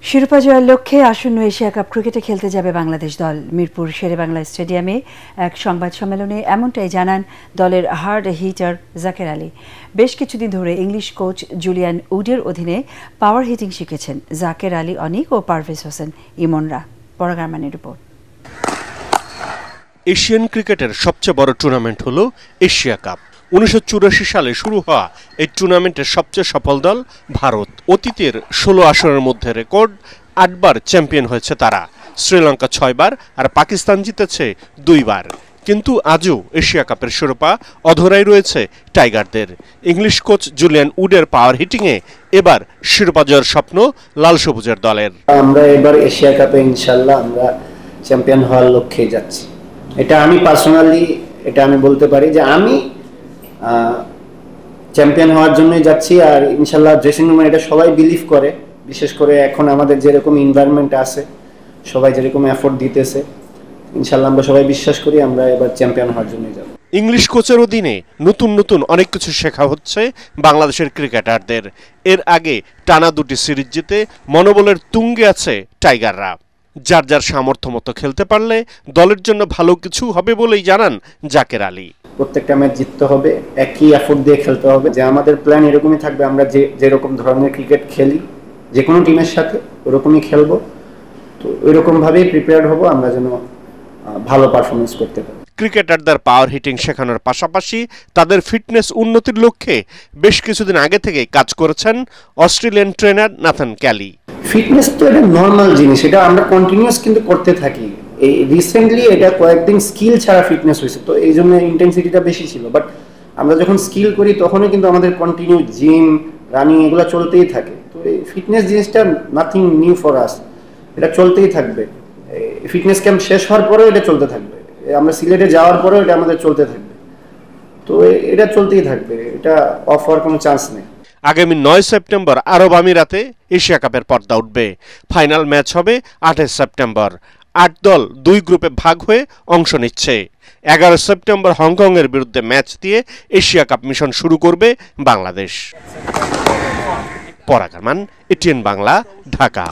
শিরোপা জয়ের লক্ষ্যে আসন্ন এশিয়া কাপ ক্রিকেটে খেলতে যাবে বাংলাদেশ দল। মিরপুর শেরেবাংলা স্টেডিয়ামে এক সংবাদ সম্মেলনে এমনটাই জানান দলের হার্ড হিটার জাকের আলী। বেশ কিছুদিন ধরে ইংলিশ কোচ জুলিয়ান উডের অধীনে পাওয়ার হিটিং শিখেছেন জাকের আলী অনিক ও পারভেজ হোসেন ইমনরা। পরাগারমানের রিপোর্ট। এশিয়ান ক্রিকেটের সবচেয়ে বড় টুর্নামেন্ট হলো এশিয়া কাপ। 1984 সালে শুরু হওয়া এই টুর্নামেন্টের সবচেয়ে সফল দল ভারত। অতীতের 16 আসরের মধ্যে রেকর্ড 8 বার চ্যাম্পিয়ন হয়েছে তারা। শ্রীলঙ্কা 6 বার আর পাকিস্তান জিতেছে 2 বার। কিন্তু আজও এশিয়া কাপের শিরোপা অধরাই রয়েছে টাইগারদের। ইংলিশ কোচ জুলিয়ান উডের পাওয়ার হিটিংয়ে এবার শিরোপা জয়ের স্বপ্ন লাল সবুজের দলের। আমরা এবার এশিয়া কাপে ইনশাআল্লাহ আমরা চ্যাম্পিয়ন হওয়ার লক্ষ্যে যাচ্ছি। এটা আমি পার্সোনালি আমি বলতে পারি যে আমি চ্যাম্পিয়ন হওয়ার জন্যই যাচ্ছি। আর ইনশাআল্লাহ ড্রেসিং রুমে এটা সবাই বিলিভ করে, বিশেষ করে এখন আমাদের যেরকম এনভায়রনমেন্ট আছে, সবাই যেরকম এফোর্ট দিতেছে, ইনশাআল্লাহ আমরা সবাই বিশ্বাস করি আমরা এবার চ্যাম্পিয়ন হওয়ার জন্যই যাব। ইংলিশ কোচের অধীনে নতুন নতুন অনেক কিছু শেখা হচ্ছে বাংলাদেশের ক্রিকেটারদের। এর আগে টানা 2টি সিরিজ জিতে মনোবলের তুঙ্গে আছে টাইগাররা। যার যার সামর্থ্য মতো খেলতে পারলে দলের জন্য ভালো কিছু হবে বলেই জানান জাকের আলী। প্রত্যেকটা ম্যাচ জিততে হবে, একই এফোর্ট দিয়ে খেলতে হবে। যে আমাদের প্ল্যান এরকমই থাকবে, আমরা যেরকম ধরনের ক্রিকেট খেলি যে কোনো টিমের সাথে ওরকমই খেলবো। তো ওইরকম ভাবেই প্রিপেয়ার্ড হব আমরা যেন ভালো পারফরমেন্স করতে পারি। ক্রিকেটারদের পাওয়ার হিটিং শেখানোর পাশাপাশি তাদের ফিটনেস উন্নতির লক্ষ্যে বেশ কিছুদিন আগে থেকে কাজ করেছেন Australian trainer Nathan Kelly. Fitness তো এটা নর্মাল জিনিস, এটা আমরা কন্টিনিউয়াস কিন্তু করতে থাকি। এই রিসেন্টলি এটা কয়েকদিন স্কিল ছাড়া ফিটনেস হয়েছে, তো এই জন্য ইন্টেন্সিটিটা বেশি ছিল। বাট আমরা যখন স্কিল করি তখনই কিন্তু আমাদের কন্টিনিউ জিম, রানিং এগুলো চলতেই থাকে। তো এই ফিটনেস জিনিসটা নাথিং নিউ ফর আস, এটা চলতেই থাকবে। ফিটনেস ক্যাম্প শেষ হওয়ার পরেও এটা চলতে থাকবে, আমরা সিলেটে যাওয়ার পরেও এটা আমাদের চলতে থাকবে। তো এটা চলতেই থাকবে, এটা অফ হওয়ার কোনো চান্স নেই। আগামী 9 সেপ্টেম্বর আরব আমিরাতে এশিয়া কাপের পর্দা উঠবে। ফাইনাল ম্যাচ হবে 28 সেপ্টেম্বর। 8 দল 2 গ্রুপে ভাগ হয়ে অংশ নিচ্ছে। 11 সেপ্টেম্বর হংকংয়ের বিরুদ্ধে ম্যাচ দিয়ে এশিয়া কাপ মিশন শুরু করবে বাংলাদেশ। পরাগারমান, এটিএন বাংলা, ঢাকা।